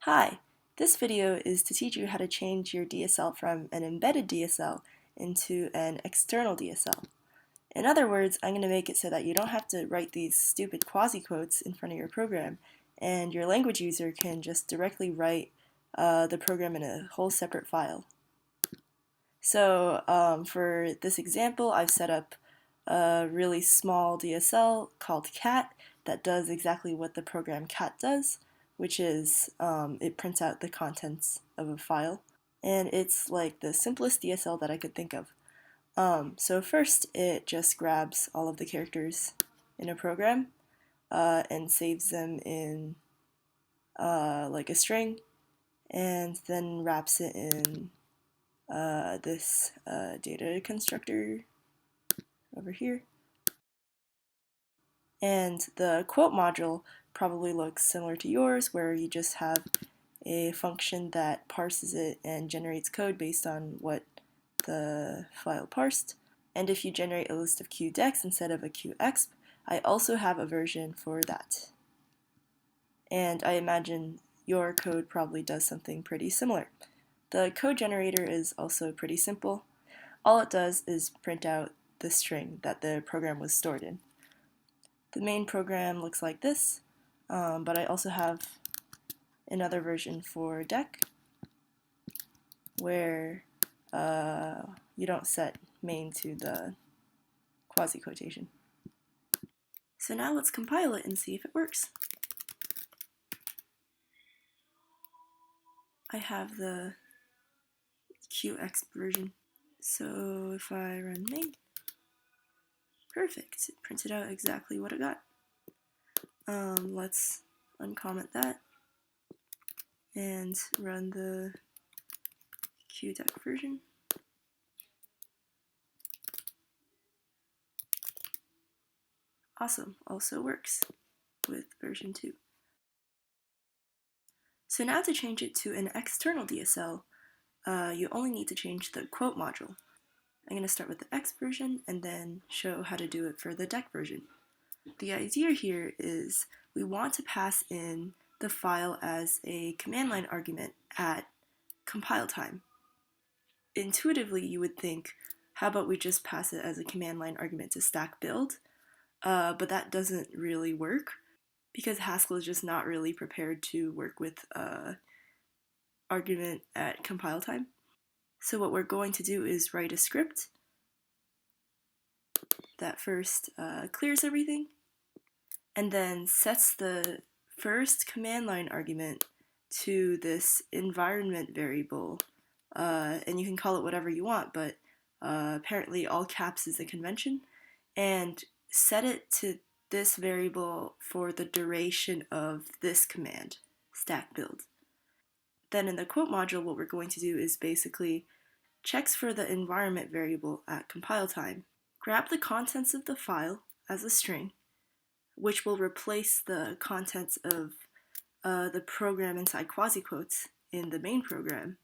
Hi, this video is to teach you how to change your DSL from an embedded DSL into an external DSL. In other words, I'm going to make it so that you don't have to write these stupid quasi-quotes in front of your program, and your language user can just directly write the program in a whole separate file. So for this example, I've set up a really small DSL called cat that does exactly what the program cat does, which is it prints out the contents of a file. And it's like the simplest DSL that I could think of. So first, it just grabs all of the characters in a program and saves them in like a string, and then wraps it in this data constructor over here. And the quote module probably looks similar to yours, where you just have a function that parses it and generates code based on what the file parsed. And if you generate a list of QDecs instead of a QExp, I also have a version for that. And I imagine your code probably does something pretty similar. The code generator is also pretty simple. All it does is print out the string that the program was stored in. The main program looks like this, but I also have another version for dec where you don't set main to the quasi-quotation. So now let's compile it and see if it works. I have the QExp version. So if I run main, perfect, it printed out exactly what it got. Let's uncomment that and run the QDec version. Awesome, also works with version 2. So now to change it to an external DSL, you only need to change the quote module. I'm going to start with the X version and then show how to do it for the dec version. The idea here is we want to pass in the file as a command line argument at compile time. Intuitively, you would think, how about we just pass it as a command line argument to stack build? But that doesn't really work because Haskell is just not really prepared to work with argument at compile time. So what we're going to do is write a script that first clears everything and then sets the first command line argument to this environment variable. And you can call it whatever you want, but apparently all caps is a convention, and set it to this variable for the duration of this command, stack build. Then in the quote module, what we're going to do is basically checks for the environment variable at compile time, grab the contents of the file as a string, which will replace the contents of the program inside quasi-quotes in the main program,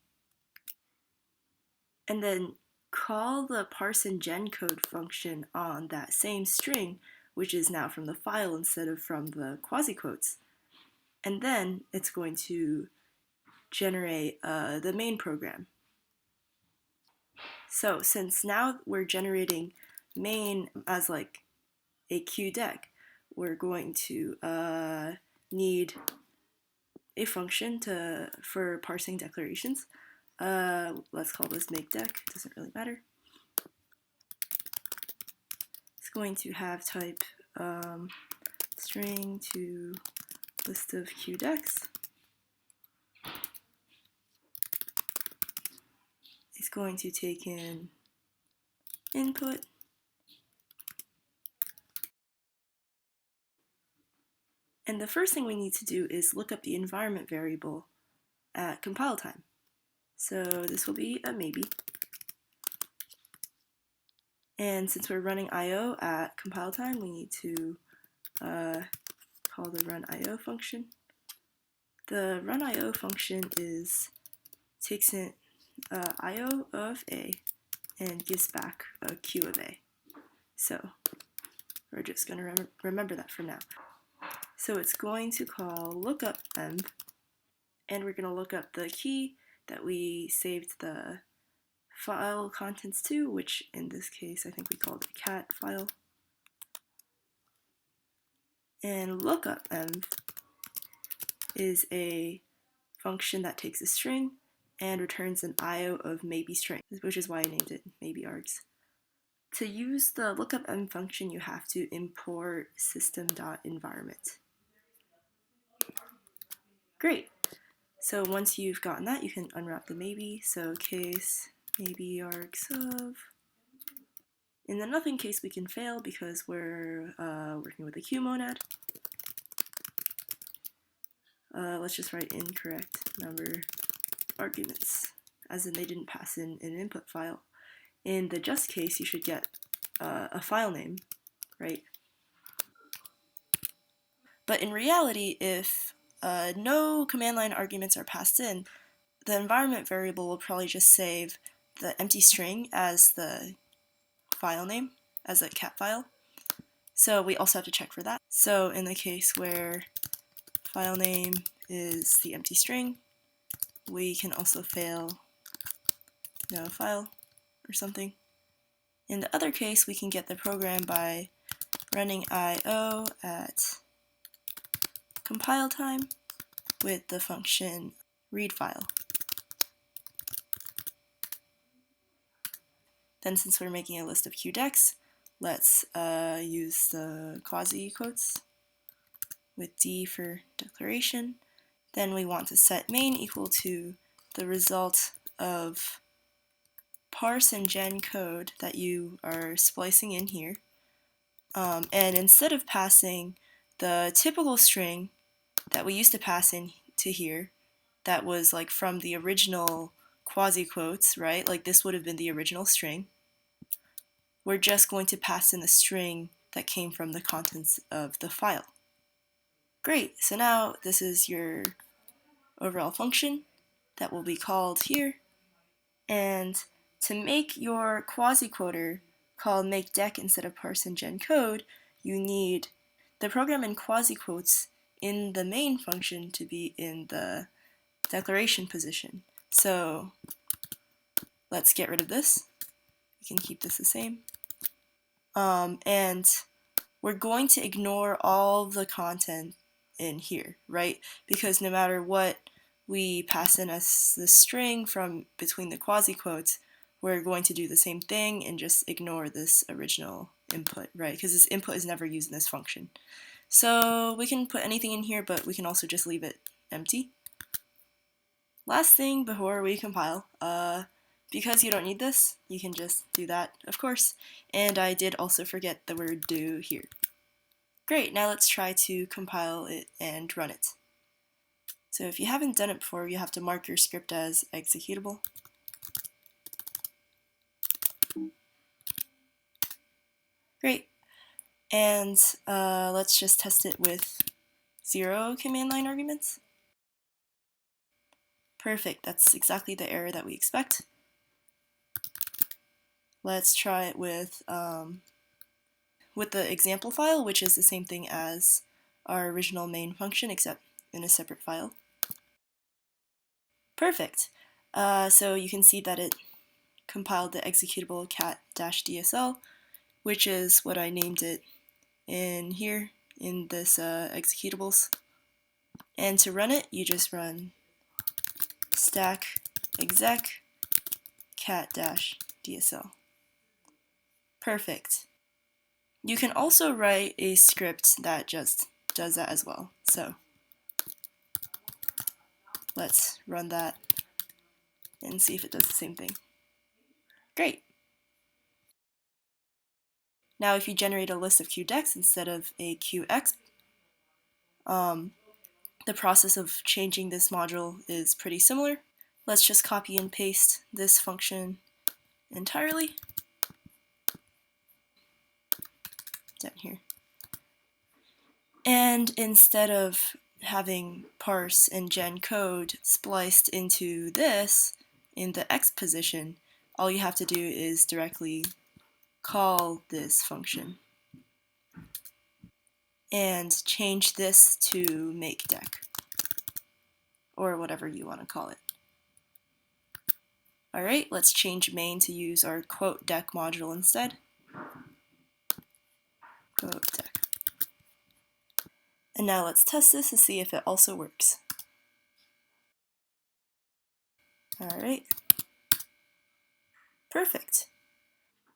and then call the parse and gen code function on that same string, which is now from the file instead of from the quasi-quotes. And then it's going to generate the main program. So since now we're generating main as like a QDec, we're going to need a function for parsing declarations. Let's call this makeDec, doesn't really matter. It's going to have type string to list of QDecs. It's going to take in input, and the first thing we need to do is look up the environment variable at compile time. So this will be a maybe. And since we're running IO at compile time, we need to call the run IO function. The run IO function takes in IO of A and gives back a Q of A. So we're just going to remember that for now. So it's going to call lookup env and we're going to look up the key that we saved the file contents to, which in this case I think we called a cat file. And lookup env is a function that takes a string and returns an IO of maybe string, which is why I named it maybe args. To use the lookup env function, you have to import system.environment. Great. So once you've gotten that, you can unwrap the maybe. So case maybe args of. In the nothing case, we can fail because we're working with a QMonad. Let's just write incorrect number arguments, as in they didn't pass in an input file. In the just case, you should get a file name, right? But in reality, if no command line arguments are passed in, the environment variable will probably just save the empty string as the file name, as a cat file. So we also have to check for that. So in the case where file name is the empty string, we can also fail no file or something. In the other case, we can get the program by running IO at compile time with the function read file. Then since we're making a list of QDecs, let's use the quasi-quotes with D for declaration. Then we want to set main equal to the result of parse and gen code that you are splicing in here. And instead of passing the typical string that we used to pass in to here, that was like from the original quasi-quotes, right? Like this would have been the original string. We're just going to pass in the string that came from the contents of the file. Great, so now this is your overall function that will be called here. And to make your quasiquoter call makeDec instead of parse and gen code, you need the program in quasi-quotes in the main function to be in the declaration position. So let's get rid of this. We can keep this the same. And we're going to ignore all the content in here, right? Because no matter what we pass in as the string from between the quasi-quotes, we're going to do the same thing and just ignore this original input, right? Because this input is never used in this function. So we can put anything in here, but we can also just leave it empty. Last thing before we compile, because you don't need this, you can just do that, of course. And I did also forget the word do here. Great, now let's try to compile it and run it. So if you haven't done it before, you have to mark your script as executable. Great, and let's just test it with 0 command line arguments. Perfect, that's exactly the error that we expect. Let's try it with the example file, which is the same thing as our original main function, except in a separate file. Perfect. So you can see that it compiled the executable cat-dsl, which is what I named it in here in this executables. And to run it, you just run stack exec cat-dsl. Perfect. You can also write a script that just does that as well. So let's run that and see if it does the same thing. Great. Now if you generate a list of QDecs instead of a QX, the process of changing this module is pretty similar. Let's just copy and paste this function entirely down here. And instead of having parse and gen code spliced into this in the X position, all you have to do is directly call this function and change this to makeDec, or whatever you want to call it. Alright, let's change main to use our QuoteDec module instead. QuoteDec. And now let's test this to see if it also works. Alright. Perfect.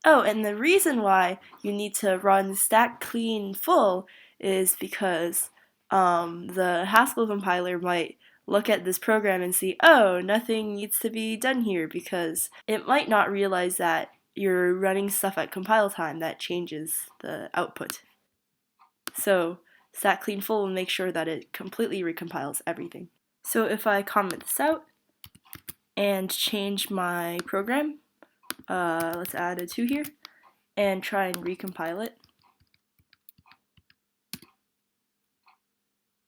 Oh, and the reason why you need to run stack clean full is because the Haskell compiler might look at this program and see, oh, nothing needs to be done here, because it might not realize that you're running stuff at compile time that changes the output. So stack clean full will make sure that it completely recompiles everything. So if I comment this out and change my program, let's add a 2 here, and try and recompile it.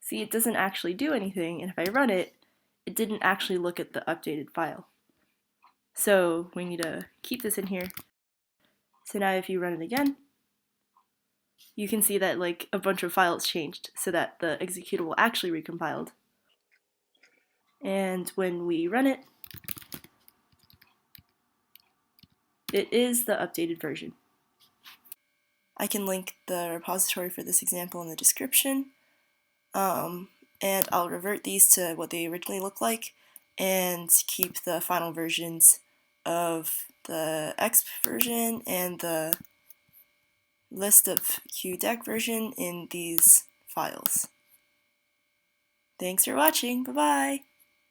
See, it doesn't actually do anything, and if I run it, it didn't actually look at the updated file. So we need to keep this in here. So now if you run it again, you can see that like a bunch of files changed so that the executable actually recompiled. And when we run it, it is the updated version. I can link the repository for this example in the description. And I'll revert these to what they originally look like and keep the final versions of the Exp version and the list of QDec version in these files. Thanks for watching. Bye-bye.